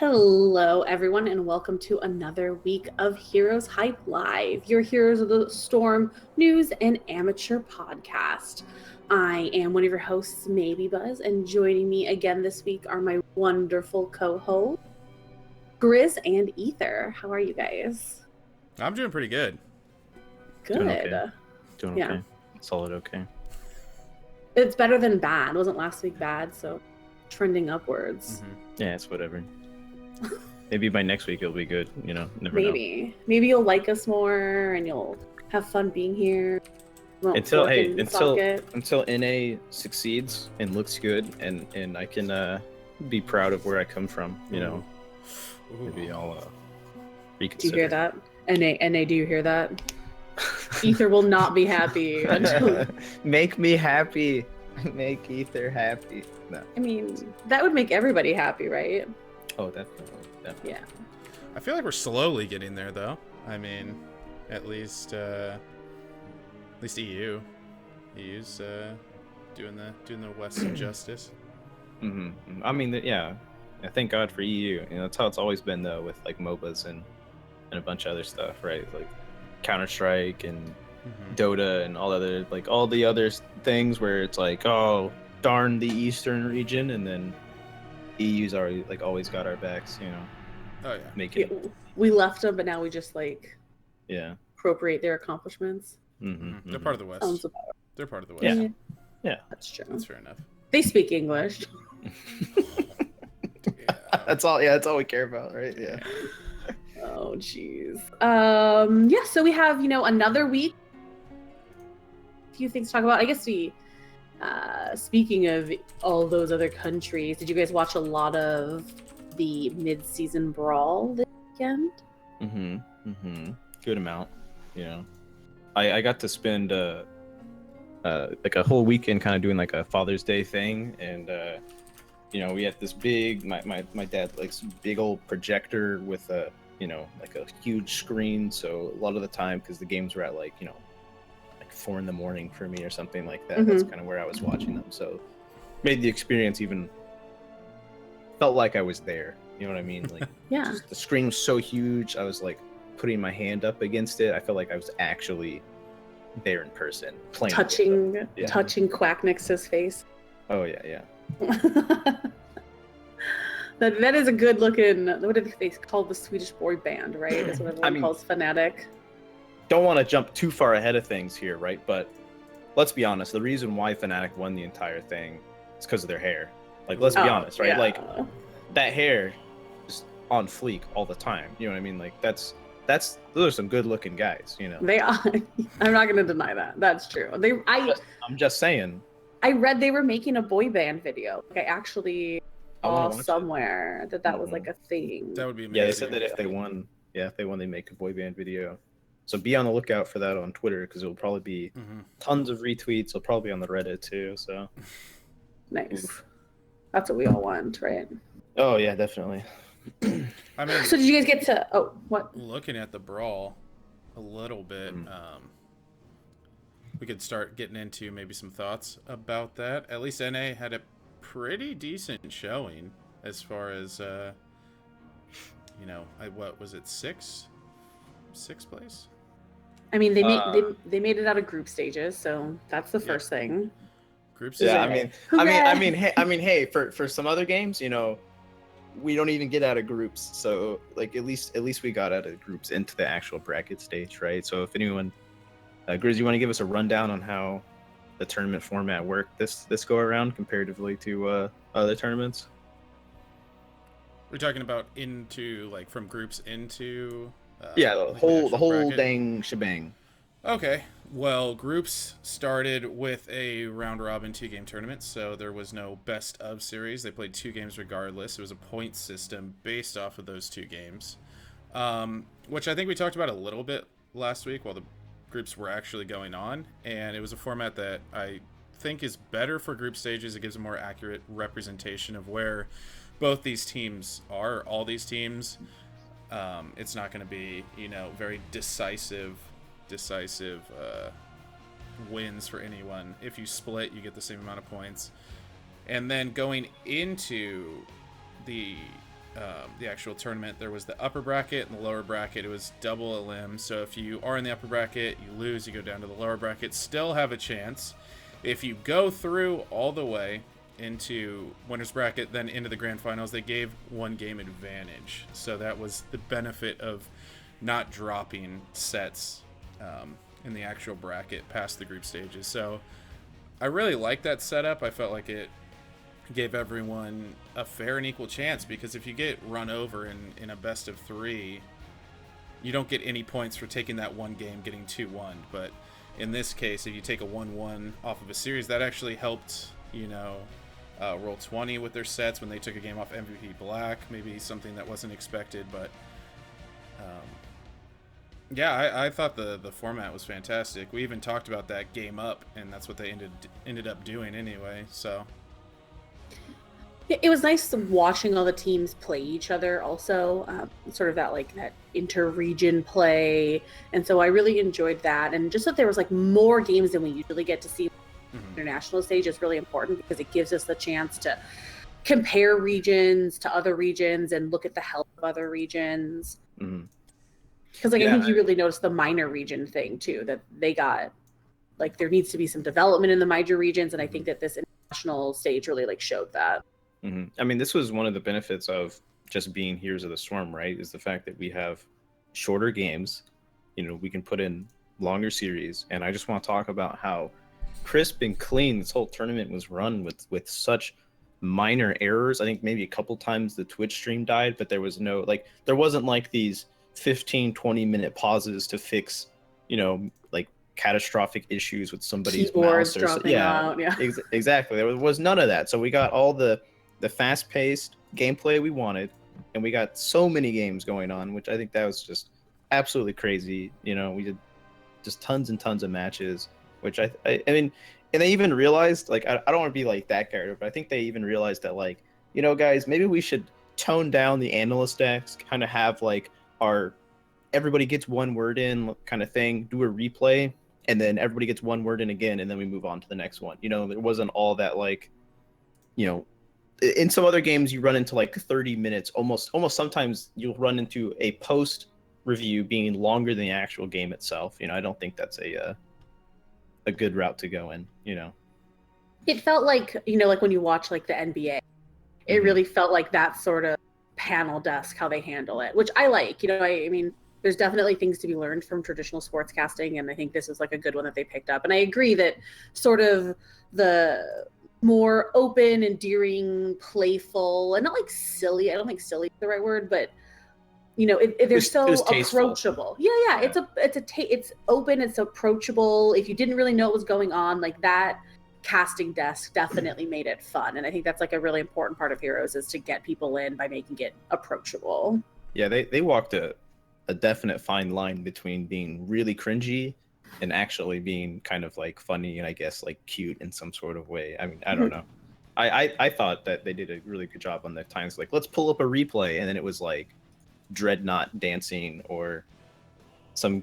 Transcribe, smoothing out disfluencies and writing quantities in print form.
Hello, everyone, and welcome to another week of Heroes Hype Live, your Heroes of the Storm news and amateur podcast. I am one of your hosts, Maybe Buzz, and joining me again this week are my wonderful co-hosts, Grizz and Ether. How are you guys? I'm doing pretty good. Good. Doing okay. Solid okay. It's better than bad. Wasn't last week bad, so trending upwards. Yeah, it's whatever. Maybe by next week it'll be good, you know, never Maybe you'll like us more and you'll have fun being here. Until NA succeeds and looks good and I can be proud of where I come from, you know. Maybe I'll reconsider. Do you hear that? NA, do you hear that? Ether will not be happy until Make me happy. Make Ether happy. No. I mean, that would make everybody happy, right? Oh, definitely. Yeah. I feel like we're slowly getting there, though. I mean, at least EU's doing the West some justice. I mean, yeah. Thank God for EU. You know, that's how it's always been though, with like MOBAs and a bunch of other stuff, right? Like Counter-Strike and Dota and all the other things where it's like, oh, darn the Eastern region, and then EU's already always got our backs, you know. Oh yeah. We left them, but now we just appropriate their accomplishments. They're part of the West. They're part of the West. Yeah. That's true. That's fair enough. They speak English. That's all. Yeah, that's all we care about, right? Yeah. Oh, jeez. So we have another week. A few things to talk about. I guess speaking of all those other countries, did you guys watch a lot of the mid-season brawl this weekend? Good amount, you know. I got to spend a whole weekend kind of doing like a Father's Day thing, and we had this big my dad likes big old projector with a a huge screen, so a lot of the time, because the games were at 4 a.m. for me or something like that. That's kind of where I was watching them, so made the experience even felt like I was there, you know what I mean? Like the screen was so huge, I was like putting my hand up against it. I felt like I was actually there in person, playing, touching Quack next to his face. Oh yeah. That is a good looking. What do they call the Swedish boy band, right? That's what everyone calls Fnatic. Don't want to jump too far ahead of things here, right? But let's be honest. The reason why Fnatic won the entire thing is because of their hair. Like, let's be honest, right? Yeah. Like, that hair is on fleek all the time. You know what I mean? Like, those are some good looking guys. You know, they are. I'm not going to deny that. That's true. I'm just saying. I read they were making a boy band video. Like, I actually saw somewhere that was like a thing. That would be amazing. Yeah, they said that if they won, they make a boy band video. So be on the lookout for that on Twitter, because it'll probably be tons of retweets. It'll probably be on the Reddit too. So nice. Oof. That's what we all want, right? Oh yeah, definitely. I mean, so did you guys get to? Oh, what? Looking at the brawl a little bit, we could start getting into maybe some thoughts about that. At least NA had a pretty decent showing as far as what was it, sixth place? I mean, they made it out of group stages, so that's the first thing. Groups. Yeah, I mean, hey, for some other games, we don't even get out of groups. So like at least we got out of groups into the actual bracket stage, right? So if anyone, Grizz, you want to give us a rundown on how the tournament format worked this go around comparatively to other tournaments? We're talking about from groups into. The whole dang shebang. Okay, well, groups started with a round-robin 2-game tournament, so there was no best of series. They played 2 games regardless. It was a point system based off of those 2 games, which I think we talked about a little bit last week while the groups were actually going on, and it was a format that I think is better for group stages. It gives a more accurate representation of where both these teams are, all these teams. It's not going to be, very decisive wins for anyone. If you split, you get the same amount of points. And then going into the the actual tournament, there was the upper bracket and the lower bracket. It was double elim. So if you are in the upper bracket, you lose, you go down to the lower bracket, still have a chance. If you go through all the way into winners bracket, then into the grand finals, they gave 1 game advantage. So that was the benefit of not dropping sets in the actual bracket past the group stages. So I really like that setup. I felt like it gave everyone a fair and equal chance, because if you get run over in a best of 3, you don't get any points for taking that one game getting 2-1. But in this case, if you take a 1-1 off of a series, that actually helped, Roll20 with their sets when they took a game off MVP Black. Maybe something that wasn't expected, but yeah, I thought the format was fantastic. We even talked about that game up, and that's what they ended up doing anyway. So it was nice watching all the teams play each other also, sort of that inter-region play. And so I really enjoyed that. And just that there was more games than we usually get to see on the international stage is really important, because it gives us the chance to compare regions to other regions and look at the health of other regions. Because I think you really noticed the minor region thing too, that they got, there needs to be some development in the major regions. And I think that this international stage really showed that. I mean, this was one of the benefits of just being Heroes of the Storm, right? Is the fact that we have shorter games. We can put in longer series. And I just want to talk about how crisp and clean this whole tournament was run with such minor errors. I think maybe a couple times the Twitch stream died, but there was no, there wasn't these 15-20 minute pauses to fix, catastrophic issues with somebody's keyboards mouse or dropping out. Yeah. Exactly. There was none of that. So we got all the fast-paced gameplay we wanted, and we got so many games going on, which I think that was just absolutely crazy. We did just tons and tons of matches, which I mean, and they even realized, I don't want to be that character, but I think they even realized that guys, maybe we should tone down the analyst decks, kind of have our everybody gets one word in kind of thing, do a replay, and then everybody gets one word in again, and then we move on to the next one. There wasn't all that in some other games you run into 30 minutes, almost sometimes you'll run into a post review being longer than the actual game itself. I don't think that's a good route to go in. It felt when you watch the NBA, it really felt like that sort of panel desk, how they handle it, which I like. I mean, there's definitely things to be learned from traditional sportscasting, and I think this is a good one that they picked up. And I agree that sort of the more open, endearing, playful, and not silly. I don't think silly is the right word, but they're so approachable. Yeah. It's open, it's approachable. If you didn't really know what was going on, that casting desk definitely made it fun. And I think that's a really important part of Heroes, is to get people in by making it approachable. Yeah, they walked a definite fine line between being really cringy and actually being kind of funny and I guess cute in some sort of way. I mean, I don't know. I thought that they did a really good job on the times let's pull up a replay, and then it was Dreadnought dancing or some